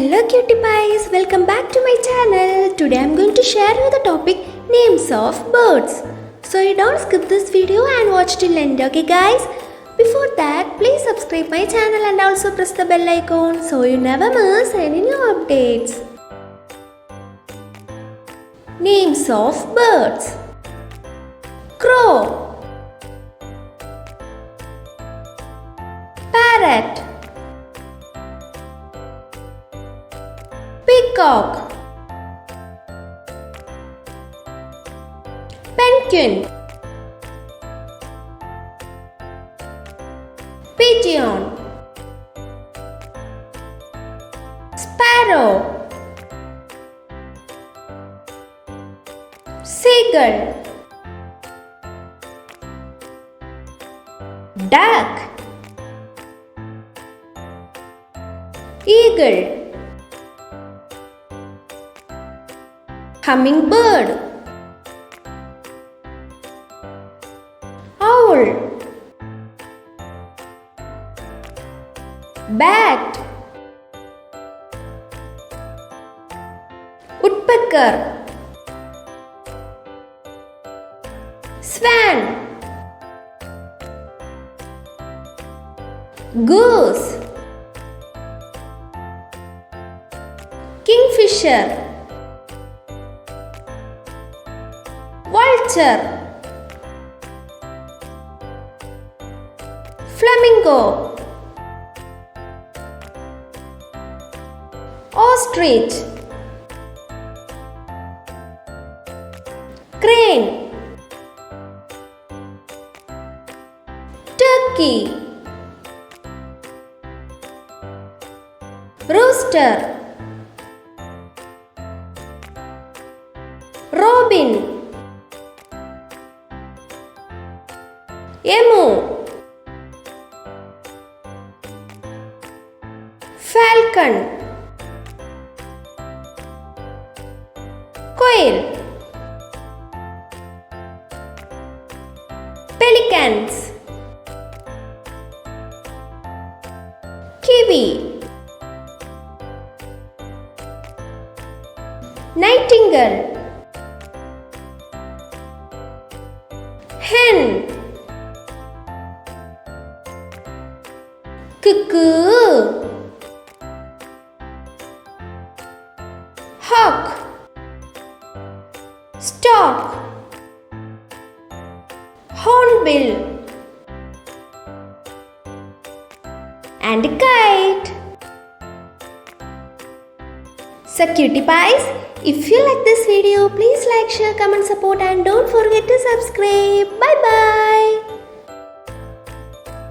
Hello cutie pies, welcome back to my channel. Today I'm going to share you the topic names of birds. So you don't skip this video and watch till end, okay guys? Before that, please subscribe my channel and also press the bell icon so you never miss any new updates. Names of birds. Crow, Parrot, Peacock, Penguin, Pigeon, Sparrow, Seagull, Duck, Eagle, Hummingbird, Owl, Bat, Woodpecker, Swan, Goose, Kingfisher, Vulture, Flamingo, Ostrich, Crane, Turkey, Rooster, Robin, Emu, Falcon, Quail, Pelicans, Kiwi, Nightingale, Hen, Cuckoo, Hawk, Stork, Hornbill, and Kite. So cutie pies, if you like this video, please like, share, comment, support and don't forget to subscribe. Bye bye.